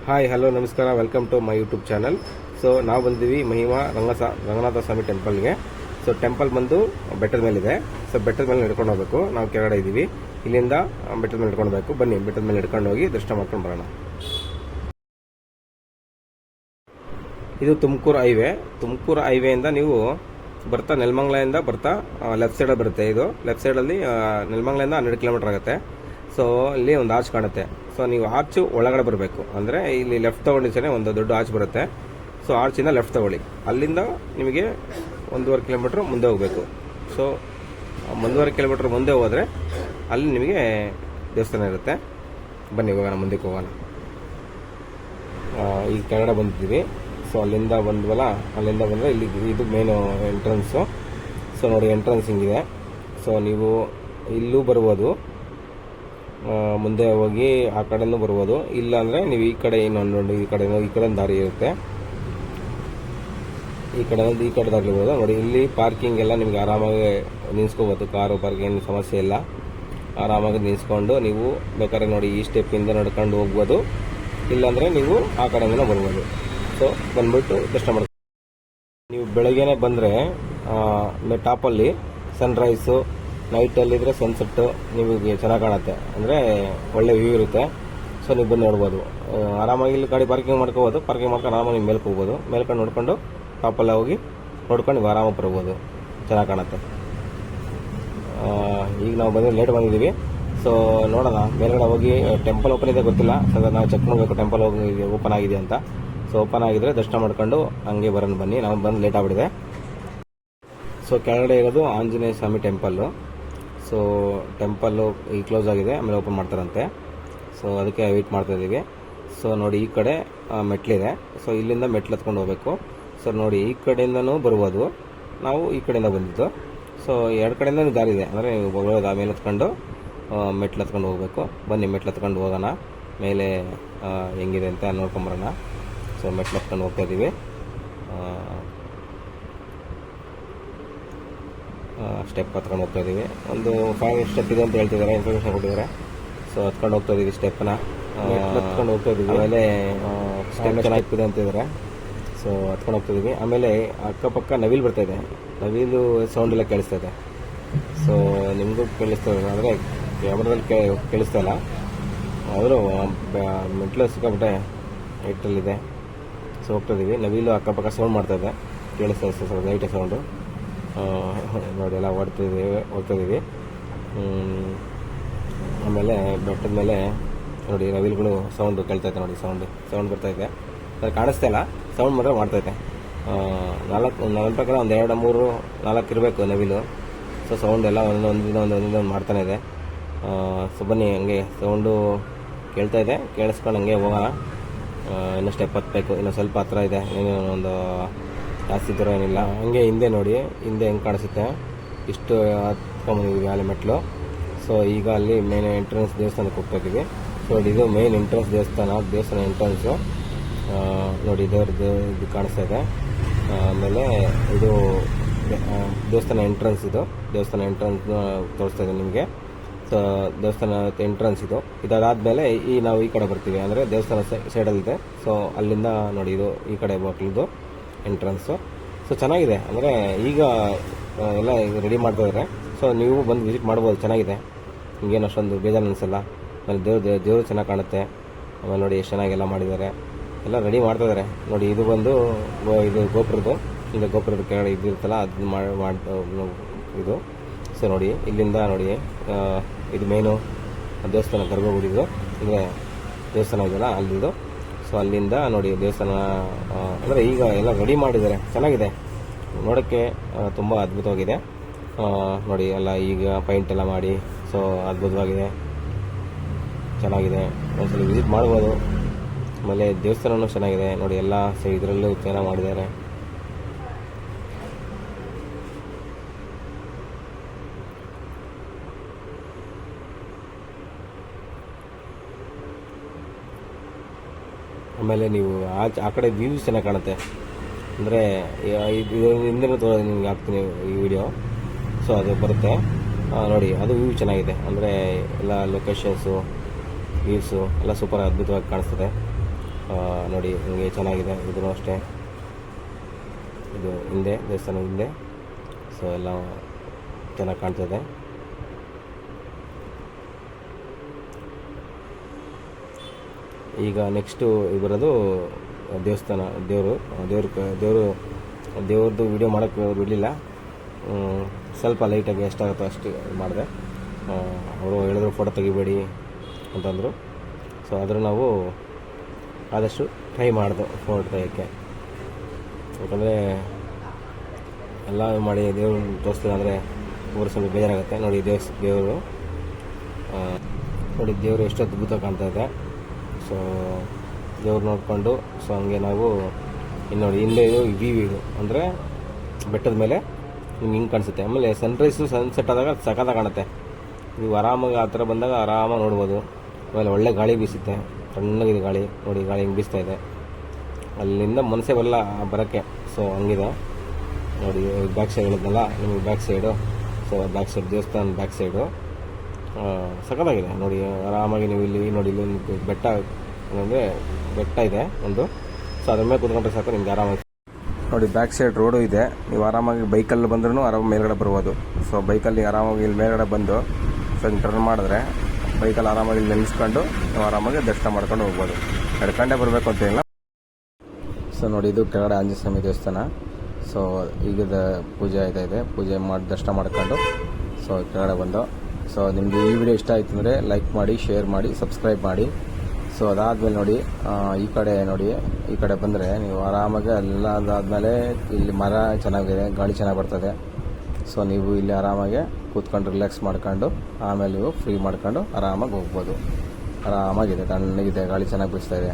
Hi hello ನಮಸ್ಕಾರ, welcome to my YouTube channel. So ನಾವು ಬಂದಿದ್ದೀವಿ ಮಹಿಮಾ ರಂಗನಾಥ ಸ್ವಾಮಿ ಟೆಂಪಲ್ಗೆ. ಸೊ ಟೆಂಪಲ್ ಬಂದು ಬೆಟ್ಟದ ಮೇಲಿದೆ. ಸೊ ಬೆಟ್ಟದ ಮೇಲೆ ನಡ್ಕೊಂಡು ಹೋಗಬೇಕು. ನಾವು ಕೆಳಗಡೆ ಇದ್ದೀವಿ. ಇಲ್ಲಿಂದ ಬೆಟ್ಟದ ಮೇಲೆ ನಡ್ಕೊಂಡು ಹೋಗಬೇಕು. ಬನ್ನಿ, ಬೆಟ್ಟದ ಮೇಲೆ ನಡ್ಕೊಂಡು ಹೋಗಿ ದರ್ಶನ ಮಾಡ್ಕೊಂಡು ಬರೋಣ. ಇದು ತುಮಕೂರು ಹೈವೇಯಿಂದ ನೀವು ಬರ್ತಾ ನೆಲಮಂಗಲದಿಂದ ಬರ್ತಾ ಲೆಫ್ಟ್ ಸೈಡಲ್ಲಿ ಬರುತ್ತೆ. ಇದು ಲೆಫ್ಟ್ ಸೈಡಲ್ಲಿ ನೆಲಮಂಗಲದಿಂದ 12 ಕಿಲೋಮೀಟರ್ ಆಗುತ್ತೆ. ಸೊ ಇಲ್ಲಿ ಒಂದು ಆರ್ಚ್ ಕಾಣುತ್ತೆ. ಸೊ ನೀವು ಆರ್ಚ್ ಒಳಗಡೆ ಬರಬೇಕು. ಅಂದರೆ ಇಲ್ಲಿ ಲೆಫ್ಟ್ ತೊಗೊಂಡಿದ್ದೇನೆ, ಒಂದು ದೊಡ್ಡ ಆರ್ಚ್ ಬರುತ್ತೆ. ಸೊ ಆರ್ಚಿಂದ ಲೆಫ್ಟ್ ತಗೊಳ್ಳಿ. ಅಲ್ಲಿಂದ ನಿಮಗೆ 1.5 ಕಿಲೋಮೀಟ್ರ್ ಮುಂದೆ ಹೋಗಬೇಕು. ಸೊ 1.5 ಕಿಲೋಮೀಟ್ರ್ ಮುಂದೆ ಹೋದರೆ ಅಲ್ಲಿ ನಿಮಗೆ ದೇವಸ್ಥಾನ ಇರುತ್ತೆ. ಬನ್ನಿ ಹೋಗೋಣ, ಮುಂದಕ್ಕೆ ಹೋಗೋಣ. ಈಗ ಕೆಳಗಡೆ ಬಂದಿದ್ದೀವಿ. ಸೊ ಅಲ್ಲಿಂದ ಬಂದ್ವಲ್ಲ, ಅಲ್ಲಿಂದ ಬಂದರೆ ಇಲ್ಲಿ ಇದು ಮೇನ್ ಎಂಟ್ರೆನ್ಸು. ಸೊ ನೋಡಿ, ಎಂಟ್ರೆನ್ಸ್ ಹಿಂಗಿದೆ. ಸೊ ನೀವು ಇಲ್ಲೂ ಬರ್ಬೋದು, ಮುಂದೆ ಹೋಗಿ ಆ ಕಡೆನೂ ಬರ್ಬೋದು. ಇಲ್ಲ ಅಂದರೆ ನೀವು ಈ ಕಡೆ ಇನ್ನೊಂದು ಈ ಕಡೆ ದಾರಿ ಇರುತ್ತೆ. ಈ ಕಡೆ ದಾರಿ ಇರ್ಬೋದು. ನೋಡಿ, ಇಲ್ಲಿ ಪಾರ್ಕಿಂಗ್ ಎಲ್ಲ ನಿಮ್ಗೆ ಆರಾಮಾಗಿ ನಿಲ್ಸ್ಕೋಬೋದು. ಕಾರು ಪಾರ್ಕಿಂಗ್ ಏನು ಸಮಸ್ಯೆ ಇಲ್ಲ. ಆರಾಮಾಗಿ ನಿಲ್ಸ್ಕೊಂಡು ನೀವು ಬೇಕಾದ್ರೆ ನೋಡಿ ಈ ಸ್ಟೆಪ್ಪಿಂದ ನಡ್ಕೊಂಡು ಹೋಗ್ಬೋದು. ಇಲ್ಲಾಂದರೆ ನೀವು ಆ ಕಡೆಯಿಂದ ಬರ್ಬೋದು. ಸೊ ಬಂದ್ಬಿಟ್ಟು ದರ್ಶನ ಮಾಡ್ಬೋದು. ನೀವು ಬೆಳಗ್ಗೆನೆ ಬಂದರೆ ಟಾಪಲ್ಲಿ ಸನ್ರೈಸು, ನೈಟಲ್ಲಿದ್ದರೆ ಸನ್ಸೆಟ್ಟು ನಿಮಗೆ ಚೆನ್ನಾಗಿ ಕಾಣುತ್ತೆ. ಅಂದರೆ ಒಳ್ಳೆ ವ್ಯೂ ಇರುತ್ತೆ. ಸೊ ನೀವು ಬಂದು ನೋಡ್ಬೋದು. ಆರಾಮಾಗಿ ಇಲ್ಲಿ ಗಾಡಿ ಪಾರ್ಕಿಂಗ್ ಮಾಡ್ಕೋಬೋದು. ಪಾರ್ಕಿಂಗ್ ಮಾಡ್ಕೊಂಡು ಆರಾಮಾಗಿ ನೀವು ಮೇಲ್ಕೆ ಹೋಗ್ಬೋದು. ಮೇಲ್ಕೊಂಡು ನೋಡ್ಕೊಂಡು ಟಾಪಲ್ಲಿ ಹೋಗಿ ನೋಡ್ಕೊಂಡು ನೀವು ಆರಾಮಾಗಿ ಬರ್ಬೋದು. ಚೆನ್ನಾಗಿ ಕಾಣುತ್ತೆ. ಈಗ ನಾವು ಲೇಟ್ ಬಂದಿದ್ದೀವಿ. ಸೊ ನೋಡೋಣ, ಮೇಲ್ಗಡೆ ಹೋಗಿ ಟೆಂಪಲ್ ಓಪನ್ ಇದೆ ಗೊತ್ತಿಲ್ಲ. ಸೊ ನಾವು ಚೆಕ್ ಮಾಡಬೇಕು ಟೆಂಪಲ್ ಹೋಗಿ ಓಪನ್ ಆಗಿದೆ ಅಂತ. ಸೊ ಓಪನ್ ಆಗಿದ್ರೆ ದರ್ಶನ ಮಾಡ್ಕೊಂಡು ಹಂಗೆ ಬರೋಣ. ಬನ್ನಿ, ನಾವು ಬಂದು ಲೇಟ್ ಆಗಿಬಿಟ್ಟಿದೆ. ಸೊ ಕೆಳಗಡೆ ಇರೋದು ಆಂಜನೇಯ ಸ್ವಾಮಿ ಟೆಂಪಲ್ಲು. ಸೊ ಟೆಂಪಲ್ಲು ಈಗ ಕ್ಲೋಸ್ ಆಗಿದೆ, ಆಮೇಲೆ ಓಪನ್ ಮಾಡ್ತಾರಂತೆ. ಸೊ ಅದಕ್ಕೆ ವೆಯ್ಟ್ ಮಾಡ್ತಾಯಿದ್ದೀವಿ. ಸೊ ನೋಡಿ, ಈ ಕಡೆ ಮೆಟ್ಲಿದೆ. ಸೊ ಇಲ್ಲಿಂದ ಮೆಟ್ಲು ಹತ್ಕೊಂಡು ಹೋಗಬೇಕು. ಸೊ ನೋಡಿ, ಈ ಕಡೆಯಿಂದನೂ ಬರ್ಬೋದು. ನಾವು ಈ ಕಡೆಯಿಂದ ಬಂದಿದ್ದು. ಸೊ ಎರಡು ಕಡೆಯಿಂದ ದಾರಿ ಇದೆ. ಅಂದರೆ ನೀವು ಹೋಗೋದು ಆಮೇಲೆ ಹತ್ಕೊಂಡು ಮೆಟ್ಲು ಹತ್ಕೊಂಡು ಹೋಗಬೇಕು. ಬನ್ನಿ, ಮೆಟ್ಲು ಹತ್ಕೊಂಡು ಹೋಗೋಣ. ಮೇಲೆ ಹೆಂಗಿದೆ ಅಂತ ನೋಡ್ಕೊಂಬರೋಣ. ಸೊ ಮೆಟ್ಲು ಹತ್ಕೊಂಡು ಹೋಗ್ತಾಯಿದ್ದೀವಿ. ಸ್ಟೆಪ್ ಹತ್ಕೊಂಡು ಹೋಗ್ತಾಯಿದ್ದೀವಿ. ಒಂದು 5 ಸ್ಟೆಪ್ ಇದೆ ಅಂತ ಹೇಳ್ತಿದ್ದಾರೆ, ಇನ್ಫಾರ್ಮೇಷನ್ ಕೊಟ್ಟಿದ್ದಾರೆ. ಸೊ ಹತ್ಕೊಂಡು ಹೋಗ್ತಾಯಿದ್ದೀವಿ. ಸ್ಟೆಪ್ನ ಹತ್ಕೊಂಡು ಹೋಗ್ತಾಯಿದ್ದೀವಿ. ಆಮೇಲೆ ಸ್ಟೆಪ್ ಚೆನ್ನಾಗಿದೆ ಅಂತಿದ್ದಾರೆ. ಸೊ ಹತ್ಕೊಂಡು ಹೋಗ್ತಾಯಿದ್ದೀವಿ. ಆಮೇಲೆ ಅಕ್ಕಪಕ್ಕ ನವಿಲು ಬರ್ತಾಯಿದೆ. ನವಿಲು ಸೌಂಡ್ ಎಲ್ಲ ಕೇಳಿಸ್ತಾ ಇದೆ. ಸೊ ನಿಮಗೂ ಕೇಳಿಸ್ತಾ ಇದೆ, ಅಂದರೆ ಕ್ಯಾಮ್ರಾದಲ್ಲಿ ಕೇಳಿಸ್ತಾ ಇಲ್ಲ. ಆದರೂ ಮೆಟ್ಲು ಸಿಕ್ಕಾಬಿಟ್ಟೆ ಹೈಟಲ್ಲಿದೆ. ಸೊ ಹೋಗ್ತಾಯಿದ್ದೀವಿ. ನವಿಲು ಅಕ್ಕಪಕ್ಕ ಸೌಂಡ್ ಮಾಡ್ತಾಯಿದೆ, ಕೇಳಿಸ್ತಾ ಇದೆ. ಸ್ವಲ್ಪ ಲೈಟ್ ಸೌಂಡು ನೋಡಿ, ಎಲ್ಲ ಹೋಗ್ತಾಯಿದ್ದೀವಿ. ಆಮೇಲೆ ಬೆಟ್ಟದ ಮೇಲೆ ನೋಡಿ ನವಿಲುಗಳು ಸೌಂಡು ಕೇಳ್ತೈತೆ. ನೋಡಿ, ಸೌಂಡ್ ಬರ್ತಾಯಿದೆ. ಅದು ಕಾಣಿಸ್ತಾ ಇಲ್ಲ, ಸೌಂಡ್ ಮಾತ್ರ ಮಾಡ್ತೈತೆ. ನನ್ನ ಪ್ರಕಾರ ಒಂದು 2, 3, 4 ಇರಬೇಕು ನವಿಲು. ಸೊ ಸೌಂಡ್ ಎಲ್ಲ ಒಂದೊಂದು ಮಾಡ್ತಾನೆ ಇದೆ. ಸೊ ಬನ್ನಿ, ಹಂಗೆ ಸೌಂಡು ಕೇಳ್ತಾ ಇದೆ, ಕೇಳಿಸ್ಕೊಂಡು ಹಂಗೆ ಹೋಗೋಣ. ಇನ್ನೂ ಸ್ಟೆಪ್ ಹತ್ತಬೇಕು, ಇನ್ನೂ ಸ್ವಲ್ಪ ಹತ್ರ ಇದೆ. ಇನ್ನೂ ಒಂದು ಜಾಸ್ತಿ ದೂರ ಏನಿಲ್ಲ. ಹಂಗೆ ಹಿಂದೆ ನೋಡಿ, ಹಿಂದೆ ಹೆಂಗೆ ಕಾಣಿಸುತ್ತೆ. ಇಷ್ಟು ಹತ್ಕೊಂಡ್ಬಂದಿದ್ದೀವಿ ಅಲ್ಲಿ ಮೆಟ್ಲು. ಸೊ ಈಗ ಅಲ್ಲಿ ಮೇನ್ ಎಂಟ್ರೆನ್ಸ್ ದೇವಸ್ಥಾನಕ್ಕೆ ಹೋಗ್ತಾಯಿದ್ದೀವಿ. ಸೊ ಇದು ಮೇನ್ ಎಂಟ್ರೆನ್ಸ್ ದೇವಸ್ಥಾನ ಎಂಟ್ರೆನ್ಸು. ನೋಡಿ, ದೇವ್ರದ್ದು ಇದು ಕಾಣಿಸ್ತಾ ಇದೆ. ಆಮೇಲೆ ಇದು ದೇವಸ್ಥಾನ ಎಂಟ್ರೆನ್ಸ್. ದೇವಸ್ಥಾನ ಎಂಟ್ರೆನ್ಸ್ ತೋರಿಸ್ತಾ ಇದೆ ನಿಮಗೆ. ಸೊ ದೇವಸ್ಥಾನ ಎಂಟ್ರೆನ್ಸ್ ಇದಾದಮೇಲೆ ನಾವು ಈ ಕಡೆ ಬರ್ತೀವಿ. ಅಂದರೆ ದೇವಸ್ಥಾನ ಸೈಡಲ್ಲಿದೆ. ಸೊ ಅಲ್ಲಿಂದ ನೋಡಿ, ಇದು ಈ ಕಡೆ ಬಾಗಿಲಿದ್ದು ಎಂಟ್ರೆನ್ಸು. ಸೊ ಚೆನ್ನಾಗಿದೆ. ಅಂದರೆ ಈಗ ಎಲ್ಲ ರೆಡಿ ಮಾಡ್ತಾಯಿದ್ದಾರೆ. ಸೊ ನೀವು ಬಂದು ವಿಸಿಟ್ ಮಾಡ್ಬೋದು. ಚೆನ್ನಾಗಿದೆ, ಹಿಂಗೇನು ಅಷ್ಟೊಂದು ಬೇಜಾರು ಅನಿಸಲ್ಲ. ಆಮೇಲೆ ದೇವರು ಚೆನ್ನಾಗಿ ಕಾಣುತ್ತೆ. ಆಮೇಲೆ ನೋಡಿ ಎಷ್ಟು ಚೆನ್ನಾಗೆಲ್ಲ ಮಾಡಿದ್ದಾರೆ, ಎಲ್ಲ ರೆಡಿ ಮಾಡ್ತಾಯಿದ್ದಾರೆ. ನೋಡಿ, ಇದು ಬಂದು ಇದು ಗೋಪುರದ್ದು. ಈಗ ಗೋಪುರದ ಕೆಳಗಡೆ ಇದಿರುತ್ತಲ್ಲ, ಅದು ಇದು. ಸೊ ನೋಡಿ, ಇಲ್ಲಿಂದ ನೋಡಿ, ಇದು ಮೇನು ದೇವಸ್ಥಾನ ಗರ್ಭಗುಡಿದು. ಅಂದರೆ ದೇವಸ್ಥಾನ ಇದೆಯಲ್ಲ ಅಲ್ಲಿದು. ಸೊ ಅಲ್ಲಿಂದ ನೋಡಿ ದೇವಸ್ಥಾನ. ಅಂದರೆ ಈಗ ಎಲ್ಲ ರೆಡಿ ಮಾಡಿದ್ದಾರೆ, ಚೆನ್ನಾಗಿದೆ ನೋಡೋಕ್ಕೆ, ತುಂಬ ಅದ್ಭುತವಾಗಿದೆ. ನೋಡಿ, ಎಲ್ಲ ಈಗ ಪೈಂಟ್ ಎಲ್ಲ ಮಾಡಿ, ಸೊ ಅದ್ಭುತವಾಗಿದೆ, ಚೆನ್ನಾಗಿದೆ. ಒಂದ್ಸಲ ವಿಸಿಟ್ ಮಾಡ್ಬೋದು. ಆಮೇಲೆ ದೇವಸ್ಥಾನವೂ ಚೆನ್ನಾಗಿದೆ ನೋಡಿ, ಎಲ್ಲ ಇದರಲ್ಲೂ ಚೆನ್ನಾಗಿ ಮಾಡಿದ್ದಾರೆ. ಆಮೇಲೆ ನೀವು ಆ ಕಡೆ ವ್ಯೂಸ್ ಚೆನ್ನಾಗಿ ಕಾಣುತ್ತೆ. ಅಂದರೆ ಹಿಂದಿನ ತೋರಿಸಿ ನಿಮ್ಗೆ ಹಾಕ್ತೀನಿ ಈ ವಿಡಿಯೋ. ಸೊ ಅದು ಬರುತ್ತೆ ನೋಡಿ, ಅದು ವ್ಯೂ ಚೆನ್ನಾಗಿದೆ. ಅಂದರೆ ಎಲ್ಲ ಲೊಕೇಶನ್ಸು, ವ್ಯೂಸು ಎಲ್ಲ ಸೂಪರ್ ಅದ್ಭುತವಾಗಿ ಕಾಣಿಸ್ತದೆ. ನೋಡಿ ಹಿಂಗೆ ಚೆನ್ನಾಗಿದೆ. ಇದೂ ಅಷ್ಟೇ, ಇದು ಹಿಂದೆ ದೇವಸ್ಥಾನ ಹಿಂದೆ. ಸೊ ಎಲ್ಲ ಚೆನ್ನಾಗಿ ಕಾಣ್ತದೆ. ಈಗ ನೆಕ್ಸ್ಟು ಬರೋದು ದೇವಸ್ಥಾನ. ದೇವ್ರದ್ದು ವಿಡಿಯೋ ಮಾಡೋಕ್ಕೆ ಬಿಡಲಿಲ್ಲ, ಸ್ವಲ್ಪ ಲೈಟಾಗಿ ಎಷ್ಟಾಗುತ್ತೋ ಅಷ್ಟು ಮಾಡಿದೆ. ಅವರು ಹೇಳಿದ್ರು ಫೋಟೋ ತೆಗಿಬೇಡಿ ಅಂತಂದರು. ಸೊ ಆದರೂ ನಾವು ಆದಷ್ಟು ಟ್ರೈ ಮಾಡಿದೆ ಫೋಟೋ ತೆಗಿಯೋಕ್ಕೆ. ಯಾಕಂದರೆ ಎಲ್ಲ ಮಾಡಿ ದೇವ್ರು ತೋರಿಸ್ತಿಲ್ಲ ಅಂದರೆ ಊರು ಸ್ವಲ್ಪ ಬೇಜಾರಾಗುತ್ತೆ. ನೋಡಿ ದೇವರು ನೋಡಿ ದೇವರು ಎಷ್ಟು ಅದ್ಭುತ ಕಾಣ್ತಾ ಇದೆ. ಸೊ ದೇವ್ರು ನೋಡಿಕೊಂಡು ಸೊ ಹಂಗೆ ನಾವು ಇನ್ನು ನೋಡಿ ಹಿಂದೆ ಇದು ಅಂದರೆ ಬೆಟ್ಟದ ಮೇಲೆ ನಿಮ್ಗೆ ಹಿಂಗೆ ಕಾಣಿಸುತ್ತೆ. ಆಮೇಲೆ ಸನ್ರೈಸು ಸನ್ಸೆಟ್ ಆದಾಗ ಸಖತ್ತಾಗಿ ಕಾಣುತ್ತೆ. ನೀವು ಆರಾಮಾಗಿ ಆ ಥರ ಬಂದಾಗ ಆರಾಮಾಗಿ ನೋಡ್ಬೋದು. ಆಮೇಲೆ ಒಳ್ಳೆ ಗಾಳಿ ಬೀಸುತ್ತೆ, ತಣ್ಣಗಿದೆ ಗಾಳಿ. ನೋಡಿ ಗಾಳಿ ಹಿಂಗೆ ಬೀಸ್ತಾ ಇದೆ, ಅಲ್ಲಿಂದ ಮನಸ್ಸೇ ಬರಲ್ಲ ಬರೋಕ್ಕೆ. ಸೊ ಹಂಗಿದೆ ನೋಡಿ. ಬ್ಯಾಕ್ ಸೈಡ್ ಹೇಳಿದ್ನಲ್ಲ ನಿಮಗೆ, back side. So back side ದೇವಸ್ಥಾನ ಬ್ಯಾಕ್ ಸೈಡು ಸಖತ್ತಾಗಿದೆ ನೋಡಿ. ಆರಾಮಾಗಿ ನೀವು ಇಲ್ಲಿ ನೋಡಿ, ಇಲ್ಲಿ ಬೆಟ್ಟ ಅಂದರೆ ಬೆಟ್ಟ ಇದೆ ಒಂದು. ಸೊ ಅದ್ರ ಮೇಲೆ ಕೂತ್ಕೊಂಡ್ರೆ ಸಾಕು ನಿಮ್ಗೆ ಆರಾಮಾಗಿ ನೋಡಿ. ಬ್ಯಾಕ್ ಸೈಡ್ ರೋಡು ಇದೆ, ನೀವು ಆರಾಮಾಗಿ ಬೈಕಲ್ಲಿ ಬಂದ್ರೂ ಆರಾಮಾಗಿ ಮೇಲ್ಗಡೆ ಬರ್ಬೋದು. ಸೊ ಬೈಕಲ್ಲಿ ಆರಾಮಾಗಿ ಇಲ್ಲಿ ಮೇಲ್ಗಡೆ ಬಂದು ಸೊ ಹಿಂಗೆ ಟರ್ನ್ ಮಾಡಿದ್ರೆ ಬೈಕಲ್ಲಿ ಆರಾಮಾಗಿ ಇಲ್ಲಿ ನಿಲ್ಲಿಸ್ಕೊಂಡು ನೀವು ಆರಾಮಾಗಿ ದರ್ಶನ ಮಾಡ್ಕೊಂಡು ಹೋಗ್ಬೋದು. ನಡ್ಕೊಂಡೇ ಬರಬೇಕು ಅಂತೇನಿಲ್ಲ. ಸೊ ನೋಡಿ, ಇದು ಕೆಳಗಡೆ ಆಂಜನೇಯ ಸ್ವಾಮಿ ದೇವಸ್ಥಾನ. ಸೊ ಈಗದ ಪೂಜೆ ಇದೆ, ಪೂಜೆ ಮಾಡಿ ದರ್ಶನ ಮಾಡ್ಕೊಂಡು ಸೊ ಕೆಳಗಡೆ ಬಂದು. ಸೊ ನಿಮಗೆ ಈ ವಿಡಿಯೋ ಇಷ್ಟ ಆಯಿತು ಅಂದರೆ ಲೈಕ್ ಮಾಡಿ, ಶೇರ್ ಮಾಡಿ, ಸಬ್ಸ್ಕ್ರೈಬ್ ಮಾಡಿ. ಸೊ ಅದಾದಮೇಲೆ ನೋಡಿ, ಈ ಕಡೆ ಬಂದರೆ ನೀವು ಆರಾಮಾಗಿ ಎಲ್ಲ ಅದಾದಮೇಲೆ ಇಲ್ಲಿ ಮರ ಚೆನ್ನಾಗಿದೆ, ಗಾಳಿ ಚೆನ್ನಾಗಿ ಬರ್ತದೆ. ಸೊ ನೀವು ಇಲ್ಲಿ ಆರಾಮಾಗಿ ಕೂತ್ಕೊಂಡು ರಿಲ್ಯಾಕ್ಸ್ ಮಾಡ್ಕೊಂಡು ಆಮೇಲೆ ನೀವು ಫ್ರೀ ಮಾಡ್ಕೊಂಡು ಆರಾಮಾಗಿ ಹೋಗ್ಬೋದು. ಆರಾಮಾಗಿದೆ, ತಣ್ಣಗಿದೆ, ಗಾಳಿ ಚೆನ್ನಾಗಿ ಬೀಸ್ತಾ ಇದೆ.